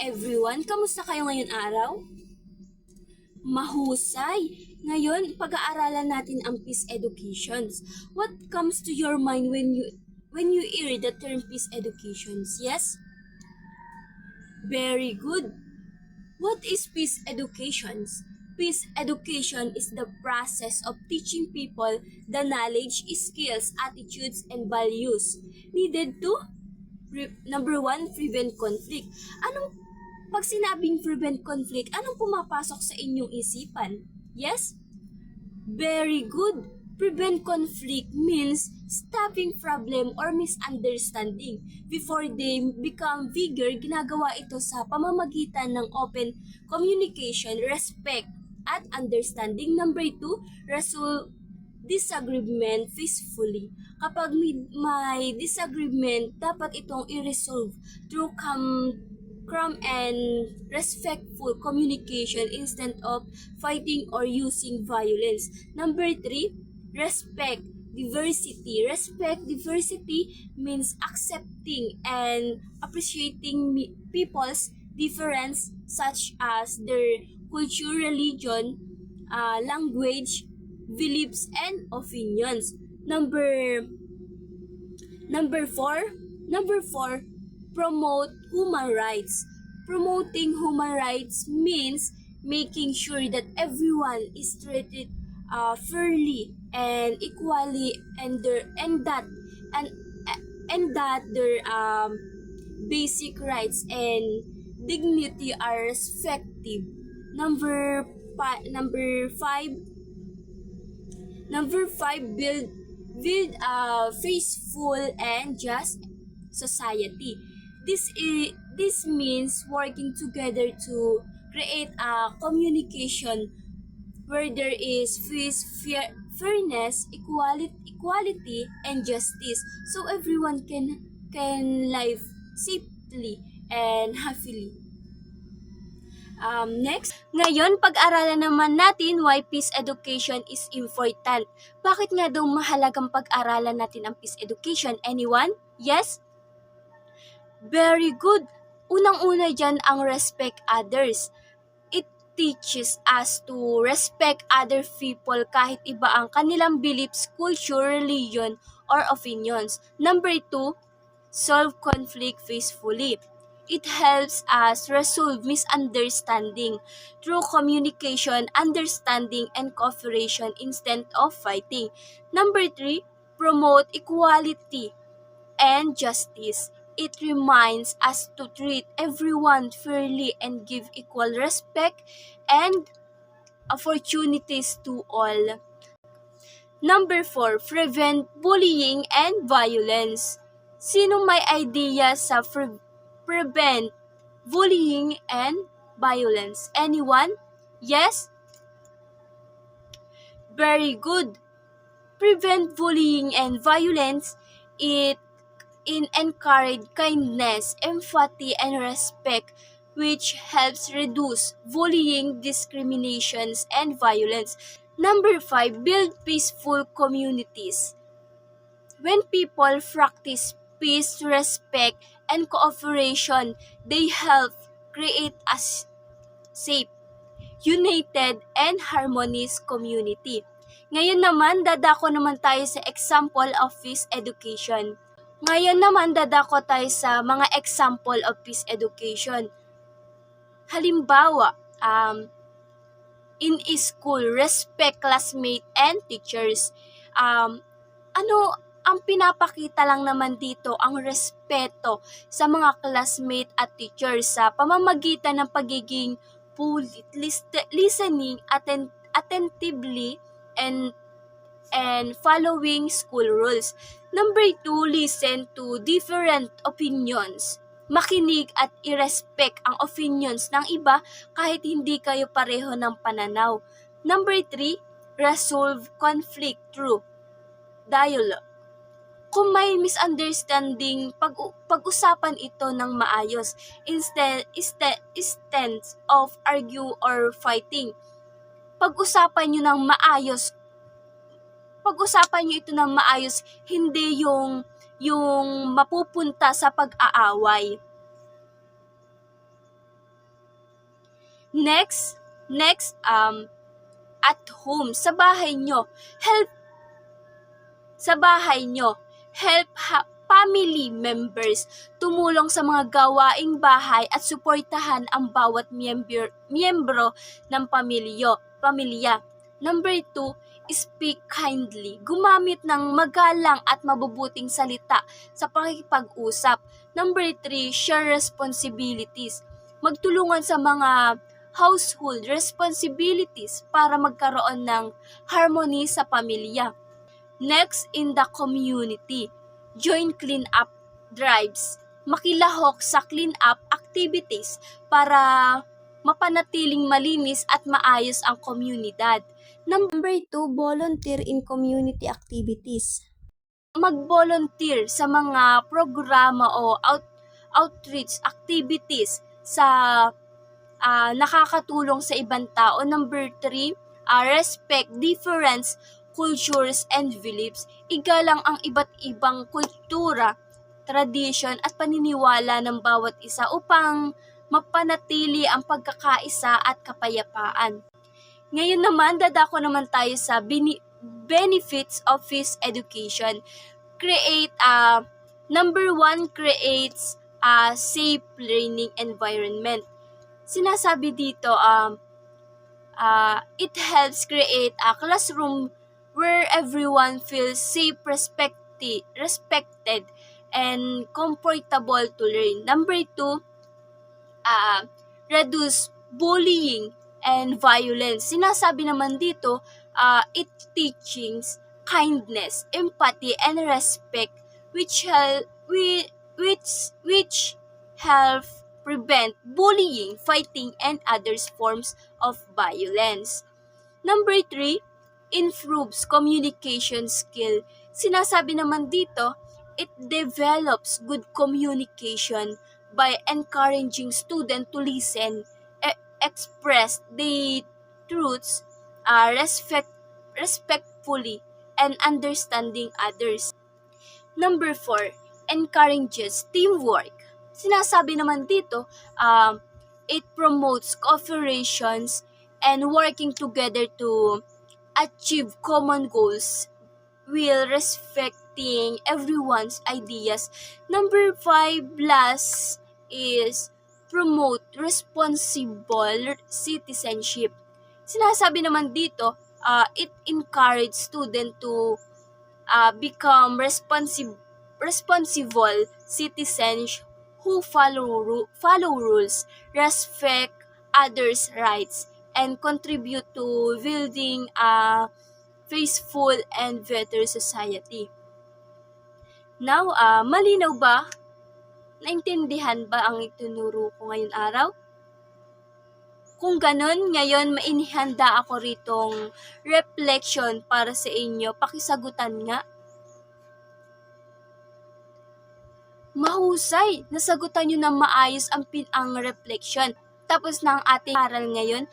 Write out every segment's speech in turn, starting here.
everyone! Kamusta kayo ngayon araw? Mahusay! Ngayon, pag-aaralan natin ang peace educations. What comes to your mind when you hear the term peace educations? Yes? Very good! What is peace educations? Peace education is the process of teaching people the knowledge, skills, attitudes, and values needed to number 1, prevent conflict. Pag sinabing prevent conflict, anong pumapasok sa inyong isipan? Yes? Very good. Prevent conflict means stopping problem or misunderstanding before they become bigger. Ginagawa ito sa pamamagitan ng open communication, respect, at understanding. Number 2, resolve disagreement peacefully. Kapag may disagreement, dapat itong i-resolve through calm and respectful communication instead of fighting or using violence. Number 3, respect diversity. Respect diversity means accepting and appreciating people's difference such as their culture, religion, language, beliefs, and opinions. Number 4, promote human rights. Promoting human rights means making sure that everyone is treated fairly and equally, and that their basic rights and dignity are respected. Number 5, build a peaceful and just society. This means working together to create a communication where there is peace, fairness, equality, and justice, so everyone can live safely and happily. Next, ngayon pag-aralan naman natin why peace education is important. Bakit nga daw mahalagang pag-aralan natin ang peace education? Anyone? Yes? Very good! Unang-una dyan ang respect others. It teaches us to respect other people kahit iba ang kanilang beliefs, culture, religion, or opinions. Number 2, solve conflict peacefully. It helps us resolve misunderstanding through communication, understanding, and cooperation instead of fighting. Number 3, promote equality and justice. It reminds us to treat everyone fairly and give equal respect and opportunities to all. Number 4, prevent bullying and violence. Sino may idea sa prevent bullying and violence? Anyone? Yes? Very good. Prevent bullying and violence. It encourage kindness, empathy, and respect, which helps reduce bullying, discriminations, and violence. Number 5, build peaceful communities. When people practice peace, respect, and cooperation, they help create a safe, united, and harmonious community. Ngayon naman, dadako naman tayo sa example of peace education. Mga example of peace education. Halimbawa, in a school, respect classmates and teachers. Ang pinapakita lang naman dito ang respeto sa mga classmate at teachers sa pamamagitan ng pagiging polite, listening attentively, and following school rules. Number 2, listen to different opinions. Makinig at i-respect ang opinions ng iba kahit hindi kayo pareho ng pananaw. Number 3, resolve conflict through dialogue. Kung may misunderstanding, pag-usapan ito ng maayos instead of argue or fighting. Pag-usapan nyo ito ng maayos, hindi yung mapupunta sa pag-aaway. Next, at home, sa bahay nyo. Help family members tumulong sa mga gawaing bahay at suportahan ang bawat miyembro ng pamilya. Number 2, speak kindly. Gumamit ng magalang at mabubuting salita sa pakikipag-usap. Number 3, share responsibilities. Magtulungan sa mga household responsibilities para magkaroon ng harmony sa pamilya. Next, in the community, join clean-up drives. Makilahok sa clean-up activities para mapanatiling malinis at maayos ang komunidad. Number 2, volunteer in community activities. Mag-volunteer sa mga programa o outreach activities sa nakakatulong sa ibang tao. Number 3, respect different cultures and beliefs. Igalang ang iba't ibang kultura, tradition at paniniwala ng bawat isa upang mapanatili ang pagkakaisa at kapayapaan. Ngayon naman, dadako naman tayo sa benefits of peace education. Number 1, creates a safe learning environment. Sinasabi dito, it helps create a classroom where everyone feels safe, respected, and comfortable to learn. Number 2, reduce bullying and violence. Sinasabi naman dito, it teaches kindness, empathy, and respect, which help prevent bullying, fighting, and other forms of violence. Number 3, improves communication skill. Sinasabi naman dito, it develops good communication by encouraging students to listen, express the truths respectfully, and understanding others. Number 4, encourages teamwork. Sinasabi naman dito, it promotes cooperations and working together to achieve common goals while respecting everyone's ideas. Number 5, last is promote responsible citizenship. Sinasabi naman dito, it encourages students to become responsible citizens who follow rules, respect others' rights, and contribute to building a peaceful and better society. Now, malinaw ba? Naintindihan ba ang itinuro ko ngayon araw? Kung ganun, ngayon mainihanda ako ritong reflection para sa inyo. Pakisagutan nga. Mahusay! Nasagutan nyo na maayos ang reflection. Tapos na ang ating aral ngayon.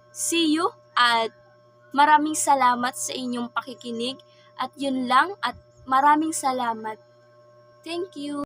See you at maraming salamat sa inyong pakikinig. At yun lang at maraming salamat. Thank you!